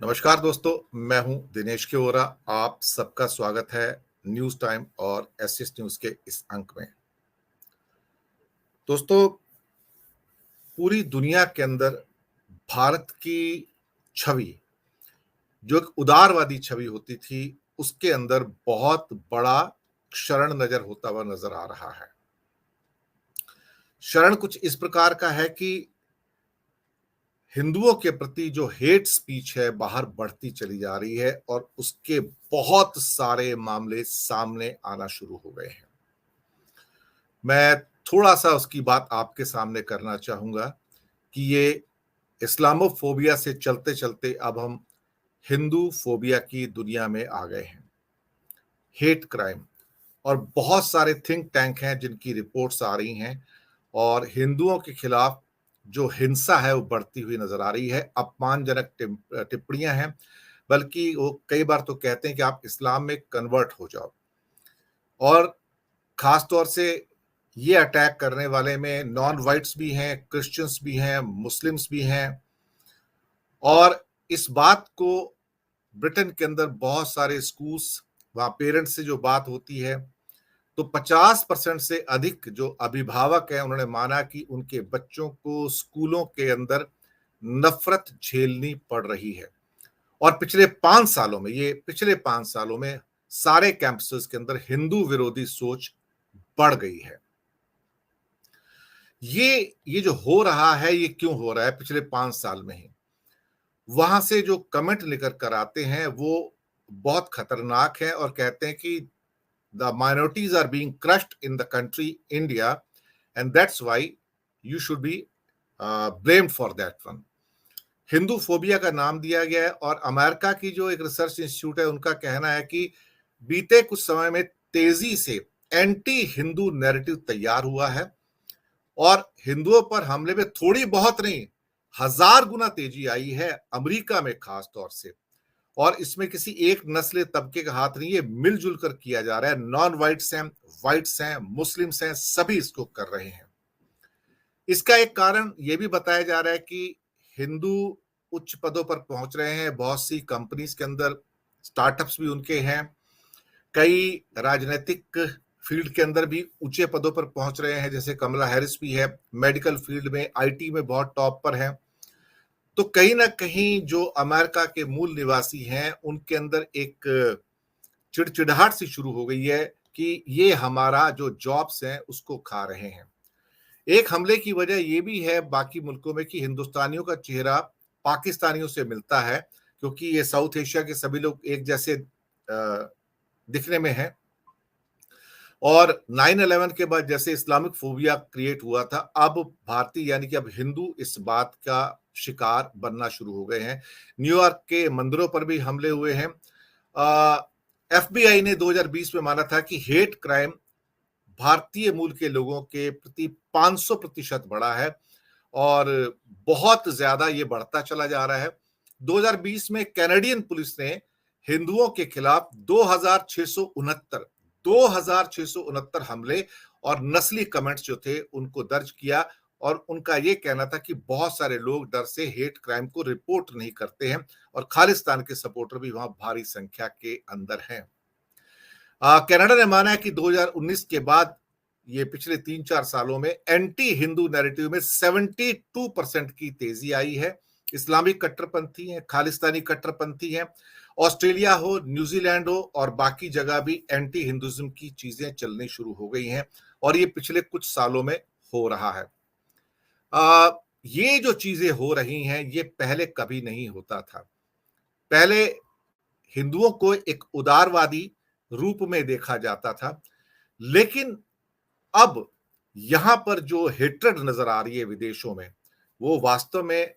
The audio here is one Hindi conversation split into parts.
नमस्कार दोस्तों, मैं हूं दिनेश के ओरा। आप सबका स्वागत है न्यूज टाइम और एसएस न्यूज के इस अंक में। दोस्तों, पूरी दुनिया के अंदर भारत की छवि, जो एक उदारवादी छवि होती थी, उसके अंदर बहुत बड़ा क्षरण नजर होता हुआ नजर आ रहा है। क्षरण कुछ इस प्रकार का है कि हिंदुओं के प्रति जो हेट स्पीच है बाहर बढ़ती चली जा रही है और उसके बहुत सारे मामले सामने आना शुरू हो गए हैं। मैं थोड़ा सा उसकी बात आपके सामने करना चाहूंगा कि ये इस्लामोफोबिया से चलते चलते अब हम हिंदू फोबिया की दुनिया में आ गए हैं। हेट क्राइम और बहुत सारे थिंक टैंक हैं जिनकी रिपोर्ट्स आ रही हैं और हिंदुओं के खिलाफ जो हिंसा है वो बढ़ती हुई नजर आ रही है। अपमानजनक टिप्पणियां हैं, बल्कि वो कई बार तो कहते हैं कि आप इस्लाम में कन्वर्ट हो जाओ। और खास तौर से ये अटैक करने वाले में नॉन वाइट्स भी हैं, क्रिश्चियंस भी हैं, मुस्लिम्स भी हैं। और इस बात को ब्रिटेन के अंदर बहुत सारे स्कूल्स, वहाँ पेरेंट्स से जो बात होती है, तो 50% से अधिक जो अभिभावक हैं उन्होंने माना कि उनके बच्चों को स्कूलों के अंदर नफरत झेलनी पड़ रही है। और पिछले 5 सालों में सारे कैंपसेस के अंदर हिंदू विरोधी सोच बढ़ गई है। ये जो हो रहा है, ये क्यों हो रहा है? पिछले 5 साल में ही वहां से जो कमेंट निकल कर आते हैं वो बहुत खतरनाक है और कहते हैं कि the minorities are being crushed in the country India and that's why you should be blamed for that one. Hindu phobia का नाम दिया गया है और अमेरिका की जो एक रिसर्च इंस्टीट्यूट है उनका कहना है कि बीते कुछ समय में तेजी से एंटी हिंदू नैरेटिव तैयार हुआ है और हिंदुओं पर हमले में थोड़ी बहुत नहीं, 1000 गुना तेजी आई है अमेरिका में खास तौर से। और इसमें किसी एक नस्ल तबके का हाथ नहीं है, मिलजुल कर किया जा रहा है। नॉन वाइट्स हैं, मुस्लिम्स हैं, सभी इसको कर रहे हैं। इसका एक कारण यह भी बताया जा रहा है कि हिंदू उच्च पदों पर पहुंच रहे हैं। बहुत सी कंपनीज के अंदर स्टार्टअप्स भी उनके हैं। कई राजनीतिक फील्ड के अंदर भी ऊंचे पदों पर पहुंच रहे हैं, जैसे कमला हैरिस भी है। मेडिकल फील्ड में, आईटी में बहुत टॉप पर है। तो कहीं ना कहीं जो अमेरिका के मूल निवासी हैं उनके अंदर एक चिड़चिड़ाहट सी शुरू हो गई है कि ये हमारा जो जॉब्स हैं उसको खा रहे हैं। एक हमले की वजह यह भी है बाकी मुल्कों में कि हिंदुस्तानियों का चेहरा पाकिस्तानियों से मिलता है, क्योंकि ये साउथ एशिया के सभी लोग एक जैसे दिखने में हैं। और 9/11 के बाद जैसे इस्लामिक फोबिया क्रिएट हुआ था, अब भारतीय यानी कि अब हिंदू इस बात का शिकार बनना शुरू हो गए हैं। न्यूयॉर्क के मंदिरों पर भी हमले हुए हैं। एफबीआई ने 2020 में माना था कि हेट क्राइम भारतीय मूल के लोगों के प्रति 500% बढ़ा है और बहुत ज्यादा ये बढ़ता चला जा रहा है। 2020 में कैनेडियन पुलिस ने हिंदुओं के खिलाफ 2669 हमले और नस्ली कमेंट्स जो थे उनको दर्ज किया। और उनका यह कहना था कि बहुत सारे लोग डर से हेट क्राइम को रिपोर्ट नहीं करते हैं और खालिस्तान के सपोर्टर भी वहां भारी संख्या के अंदर हैं। कनाडा ने माना है कि 2019 के बाद ये पिछले 3-4 सालों में एंटी हिंदू नैरेटिव में 72% की तेजी आई है। इस्लामिक कट्टरपंथी हैं, खालिस्तानी कट्टरपंथी हैं। ऑस्ट्रेलिया हो, न्यूजीलैंड हो और बाकी जगह भी एंटी हिंदुइज्म की चीजें चलनी शुरू हो गई हैं और ये पिछले कुछ सालों में हो रहा है। ये जो चीजें हो रही हैं ये पहले कभी नहीं होता था। पहले हिंदुओं को एक उदारवादी रूप में देखा जाता था, लेकिन अब यहां पर जो हेट्रेड नजर आ रही है विदेशों में, वो वास्तव में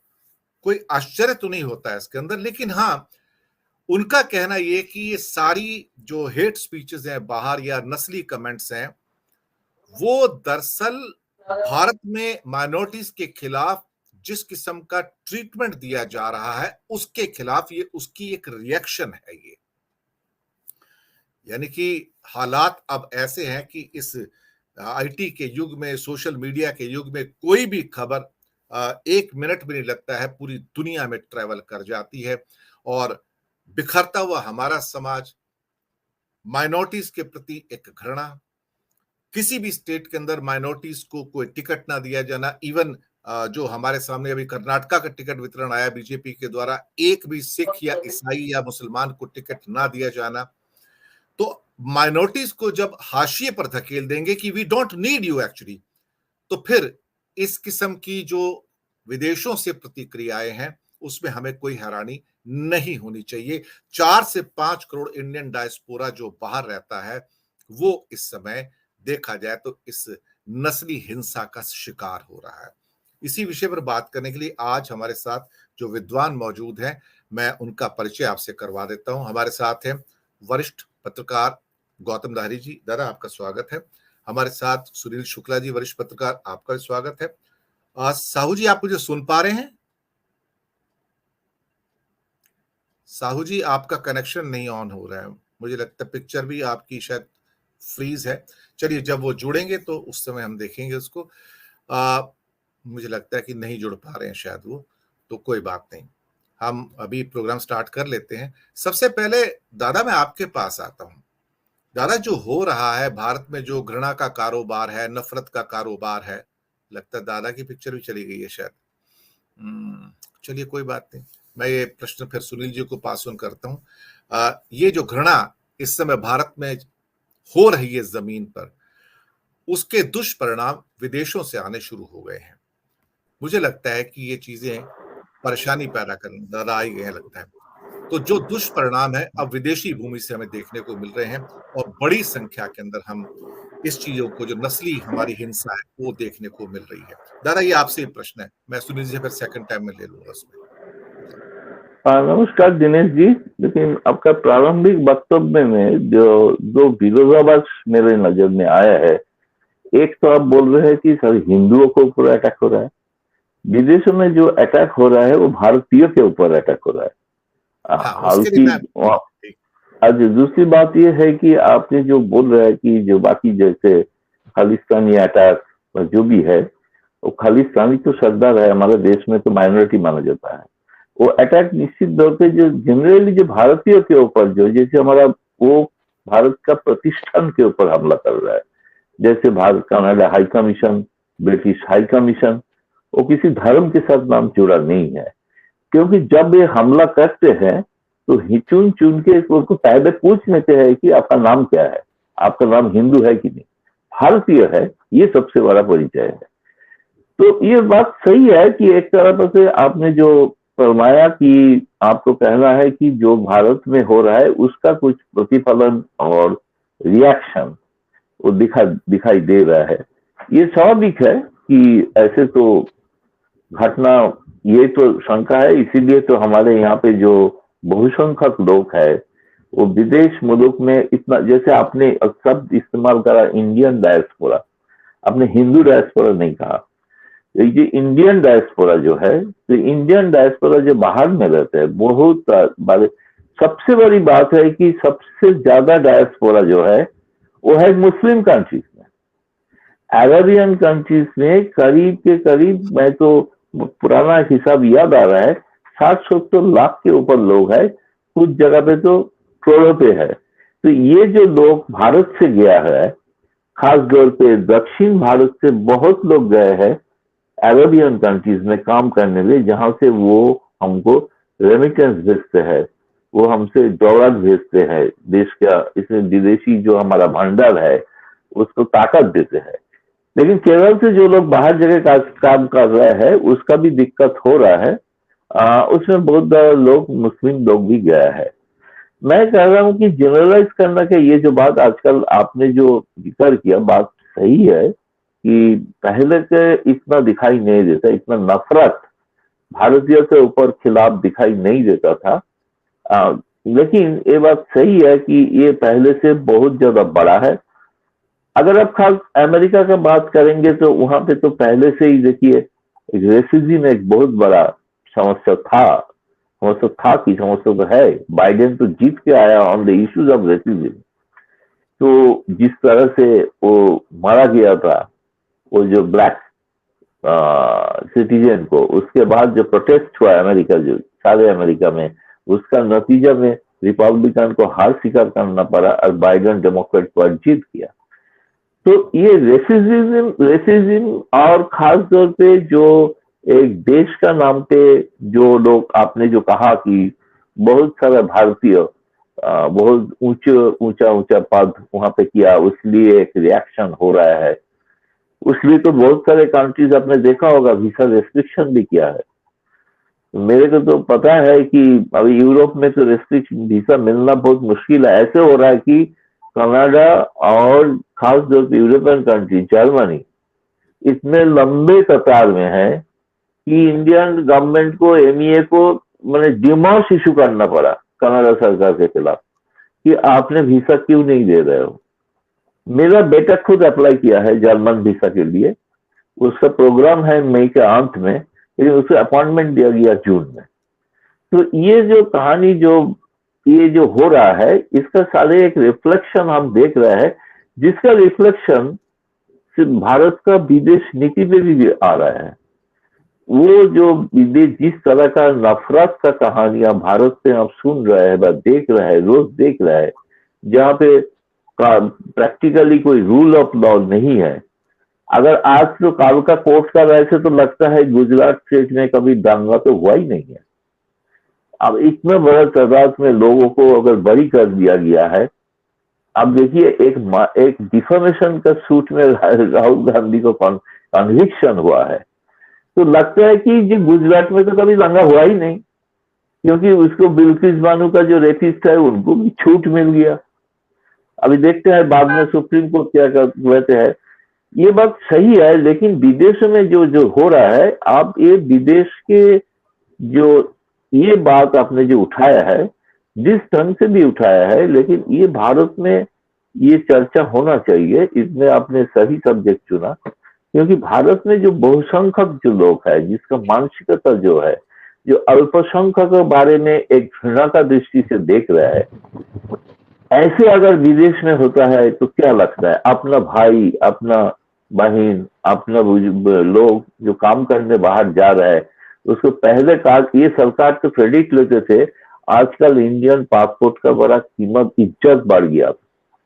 कोई आश्चर्य तो नहीं होता है इसके अंदर। लेकिन हाँ, उनका कहना यह कि ये सारी जो हेट स्पीचेस हैं बाहर या नस्ली कमेंट्स हैं, वो दरअसल भारत में माइनॉरिटीज के खिलाफ जिस किस्म का ट्रीटमेंट दिया जा रहा है उसके खिलाफ ये उसकी एक रिएक्शन है। ये यानी कि हालात अब ऐसे हैं कि इस आईटी के युग में, सोशल मीडिया के युग में कोई भी खबर 1 मिनट भी नहीं लगता है पूरी दुनिया में ट्रेवल कर जाती है। और बिखरता हुआ हमारा समाज, माइनॉरिटीज के प्रति एक घृणा, किसी भी स्टेट के अंदर माइनॉरिटीज को कोई टिकट ना दिया जाना, इवन जो हमारे सामने अभी कर्नाटका का टिकट वितरण आया बीजेपी के द्वारा, एक भी सिख या ईसाई या मुसलमान को टिकट ना दिया जाना। तो माइनॉरिटीज को जब हाशिए पर धकेल देंगे कि we don't need you actually, तो फिर इस किस्म की जो विदेशों से प्रतिक्रियाएं हैं उसमें हमें कोई हैरानी नहीं होनी चाहिए। 4 से 5 करोड़ इंडियन डायस्पोरा जो बाहर रहता है वो इस समय देखा जाए तो इस नस्ली हिंसा का शिकार हो रहा है। इसी विषय पर बात करने के लिए आज हमारे साथ जो विद्वान मौजूद हैं, मैं उनका परिचय आपसे करवा देता हूं। हमारे साथ हैं वरिष्ठ पत्रकार गौतम दाहरी जी, दादा आपका स्वागत है। हमारे साथ सुनील शुक्ला जी, वरिष्ठ पत्रकार, आपका स्वागत है। साहू जी, आप मुझे सुन पा रहे हैं? साहू जी, आपका कनेक्शन नहीं ऑन हो रहा है, मुझे लगता है पिक्चर भी आपकी शायद फ्रीज है। चलिए, जब वो जुड़ेंगे तो उस समय हम देखेंगे उसको। मुझे लगता है कि नहीं जुड़ पा रहे हैं शायद वो, तो कोई बात नहीं, हम अभी प्रोग्राम स्टार्ट कर लेते हैं। सबसे पहले दादा मैं आपके पास आता हूं। दादा, जो हो रहा है भारत में, जो घृणा का कारोबार है, नफरत का कारोबार है, लगता है दादा की पिक्चर भी चली गई है शायद। चलिए कोई बात नहीं, मैं ये प्रश्न फिर सुनील जी को पास ऑन करता हूं। ये जो घृणा इस समय भारत में हो रही है जमीन पर, उसके दुष्परिणाम विदेशों से आने शुरू हो गए हैं। मुझे लगता है कि ये चीजें परेशानी पैदा करने ज्यादा आई गए हैं लगता है। तो जो दुष्परिणाम है अब विदेशी भूमि से हमें देखने को मिल रहे हैं और बड़ी संख्या के अंदर हम इस चीजों को, जो नस्ली हमारी हिंसा है, वो देखने को मिल रही है। दादा, ये आपसे ही प्रश्न है, मैं सुनील जी फिर सेकंड टाइम में ले लूंगा उसमें। नमस्कार दिनेश जी, लेकिन आपका प्रारंभिक वक्तव्य में जो दो विरोधाभास मेरे नजर में आया है, एक तो आप बोल रहे हैं कि सर हिंदुओं के ऊपर अटैक हो रहा है, विदेशों में जो अटैक हो रहा है वो भारतीयों के ऊपर अटैक हो रहा है। हालांकि आज दूसरी बात ये है कि आपने जो बोल रहे हैं कि जो बाकी जैसे खालिस्तानी अटैक जो भी है, वो खालिस्तानी तो सरदार है, हमारे देश में तो माइनॉरिटी माना जाता है। वो अटैक निश्चित तौर पे जो जनरली जो भारतीयों के ऊपर, जो जैसे हमारा वो भारत का प्रतिष्ठान के ऊपर हमला कर रहा है, जैसे Bharat Canada high commission, British high commission, वो किसी धर्म के साथ नाम जुड़ा नहीं है। क्योंकि जब ये हमला करते हैं तो चुन चुन के उनको पहले पूछ लेते हैं कि आपका नाम क्या है, आपका नाम हिंदू है कि नहीं, भारतीय है, ये सबसे बड़ा परिचय है। तो ये बात सही है कि एक तरह से आपने जो फरमाया कि आपको कहना है कि जो भारत में हो रहा है उसका कुछ प्रतिफलन और रिएक्शन वो दिखाई दे रहा है। ये स्वाभाविक है कि ऐसे तो घटना, ये तो शंका है, इसीलिए तो हमारे यहाँ पे जो बहुसंख्यक लोग है वो विदेश मुल्क में इतना, जैसे आपने शब्द इस्तेमाल करा इंडियन डायस्पोरा, आपने हिंदू डायस्पोरा नहीं कहा। ये इंडियन डायस्पोरा जो है, तो इंडियन डायस्पोरा जो बाहर में रहते हैं बहुत बड़े, सबसे बड़ी बात है कि सबसे ज्यादा डायस्पोरा जो है वो है मुस्लिम कंट्रीज में, अरेबियन कंट्रीज में करीब के करीब, मैं तो पुराना हिसाब याद आ रहा है, 60-70 लाख के ऊपर लोग है, कुछ जगह पे तो करोड़ों पे है। तो ये जो लोग भारत से गया है, खास तौर पे दक्षिण भारत से बहुत लोग गए हैं अरेबियन कंट्रीज में काम करने लिए, जहां से वो हमको रेमिटेंस भेजते हैं, वो हमसे दौलत भेजते हैं, देश का इसमें विदेशी जो हमारा भंडार है उसको ताकत देते हैं। लेकिन केरल से जो लोग बाहर जगह काम कर रहे हैं उसका भी दिक्कत हो रहा है। उसमें बहुत ज्यादा लोग, मुस्लिम लोग भी गया है। मैं कह रहा हूं कि जनरलाइज करना के ये जो बात आजकल आपने जो जिक्र किया, बात सही है कि पहले के इतना दिखाई नहीं देता, इतना नफरत भारतीयों के ऊपर खिलाफ दिखाई नहीं देता था। लेकिन ये बात सही है कि ये पहले से बहुत ज्यादा बड़ा है। अगर आप खास अमेरिका का बात करेंगे तो वहां पे तो पहले से ही देखिए रेसिज्म एक बहुत बड़ा समस्या कि समस्या तो है। बाइडेन तो जीत के आया on the issues of racism. तो जिस तरह से वो मारा गया था वो जो ब्लैक सिटीजन को, उसके बाद जो प्रोटेस्ट हुआ अमेरिका, जो सारे अमेरिका में उसका नतीजा में रिपब्लिकन को हार स्वीकार करना पड़ा और बाइडेन डेमोक्रेट पर जीत गया। तो ये रेसिज्म और खास तौर पे जो एक देश का नाम पे जो लोग, आपने जो कहा कि बहुत सारा भारतीय बहुत ऊंचा पद वहां पे किया, उसलिए एक रिएक्शन हो रहा है। उसलिए तो बहुत सारे कंट्रीज आपने देखा होगा वीजा रेस्ट्रिक्शन भी किया है। मेरे को तो पता है कि अभी यूरोप में तो रेस्ट्रिक्शन वीजा मिलना बहुत मुश्किल है। ऐसे हो रहा है कि कनाडा और खासतौर पर यूरोपियन कंट्री जर्मनी इतने लंबे कतार में है कि इंडियन गवर्नमेंट को एमईए को मैंने डिमॉश इशू करना पड़ा कनाडा सरकार के खिलाफ कि आपने वीजा क्यों नहीं दे रहे हो। मेरा बेटा खुद अप्लाई किया है जर्मन वीजा के लिए, उसका प्रोग्राम है मई के अंत में, लेकिन उसे अपॉइंटमेंट दिया गया जून में। तो ये जो कहानी ये जो हो रहा है, इसका सारे एक रिफ्लेक्शन हम देख रहे हैं, जिसका रिफ्लेक्शन सिर्फ भारत का विदेश नीति पे भी आ रहा है। वो जो विदेश जिस तरह का नफरत का कहानियां भारत से आप सुन रहे हैं, देख रहे हैं, रोज देख रहे हैं, जहाँ पे प्रैक्टिकली कोई रूल ऑफ लॉ नहीं है। अगर आज तो काल का कोर्ट का वैसे तो लगता है गुजरात स्टेट में कभी दंगा तो हुआ ही नहीं है। अब इतना बड़ा तादाद में लोगों को अगर बरी कर दिया गया है, अब देखिए एक डिफेमेशन का सूट में राहुल गांधी को कन्विक्शन हुआ है, तो लगता है कि जी गुजरात में तो कभी दंगा हुआ ही नहीं, क्योंकि उसको बिल्किस बानो का जो रेपिस्ट है उनको भी छूट मिल गया। अभी देखते हैं बाद में सुप्रीम कोर्ट क्या कहते हैं। ये बात सही है, लेकिन विदेशों में जो हो रहा है, आप ये विदेश के जो ये बात आपने जो उठाया है, जिस ढंग से भी उठाया है, लेकिन ये भारत में ये चर्चा होना चाहिए। इसमें आपने सही सब्जेक्ट चुना, क्योंकि भारत में जो बहुसंख्यक जो लोग है, जिसका मानसिकता जो है, जो अल्पसंख्यक के बारे में एक घृणा का दृष्टि से देख रहा है, ऐसे अगर विदेश में होता है तो क्या लगता है, अपना भाई, अपना बहन, अपना लोग जो काम करने बाहर जा रहा है, उसको पहले ये सरकार तो क्रेडिट लेते थे। आजकल इंडियन पासपोर्ट का बड़ा कीमत, इज्जत बढ़ गया,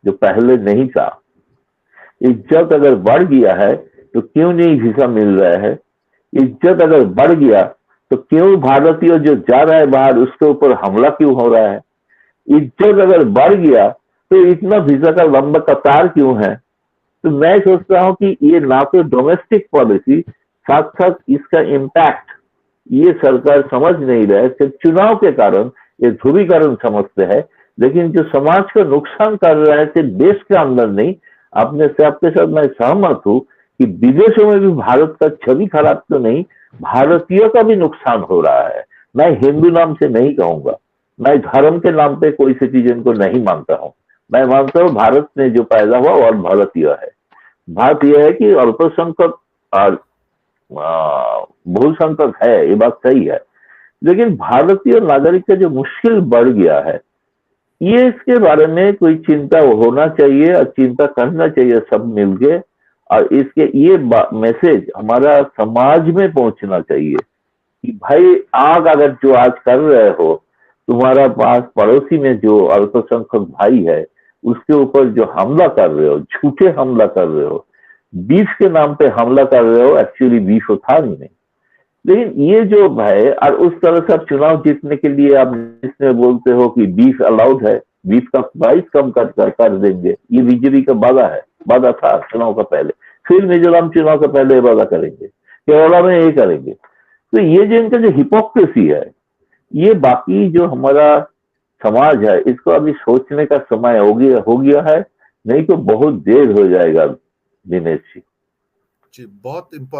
जो पहले नहीं था। इज्जत अगर बढ़ गया है तो क्यों नहीं वीजा मिल रहा है? इज्जत अगर बढ़ गया तो क्यों भारतीय जो जा रहा है बाहर उसके ऊपर हमला क्यों हो रहा है? इज्जत अगर बढ़ गया तो इतना वीजा का लंबा कतार क्यों है? तो मैं सोचता हूं कि ये ना तो डोमेस्टिक पॉलिसी, साथ साथ इसका इम्पैक्ट ये सरकार समझ नहीं रहे। सिर्फ चुनाव के कारण ये ध्रुवीकरण समझते हैं, लेकिन जो समाज का नुकसान कर रहा है सिर्फ देश के अंदर नहीं, आपके साथ मैं सहमत हूं कि विदेशों में भी भारत का छवि खराब तो नहीं, भारतीयों का भी नुकसान हो रहा है। मैं हिंदू नाम से नहीं कहूंगा, मैं धर्म के नाम पे कोई सिटीजन को नहीं मानता हूं। मैं मानता हूं भारत में जो पैदा हुआ और भारतीय है। बात यह है कि अल्पसंख्यक और बहुसंख्यक है, ये बात सही है, लेकिन भारतीय नागरिक का जो मुश्किल बढ़ गया है, ये इसके बारे में कोई चिंता होना चाहिए और चिंता करना चाहिए सब मिलके। और इसके ये मैसेज हमारा समाज में पहुंचना चाहिए कि भाई आग अगर जो आज कर रहे हो, तुम्हारा पास पड़ोसी में जो अल्पसंख्यक भाई है उसके ऊपर जो हमला कर रहे हो, झूठे हमला कर रहे हो, बीफ के नाम पे हमला कर रहे हो, एक्चुअली बीफ था ही नहीं। लेकिन ये जो है, और उस तरह से आप चुनाव जीतने के लिए आप इसमें बोलते हो कि बीफ अलाउड है, बीफ का प्राइस कम कर देंगे, ये बीजेपी का वादा था चुनाव का पहले, फिर मिजोरम चुनाव का पहले वादा करेंगे, केरला में यही करेंगे। तो ये जो इनका जो हिपोक्रेसी है, ये बाकी जो हमारा समाज है, इसको अभी सोचने का समय हो गया है, नहीं तो बहुत देर हो जाएगा दिनेश जी। बहुत इम्पोर्टेंट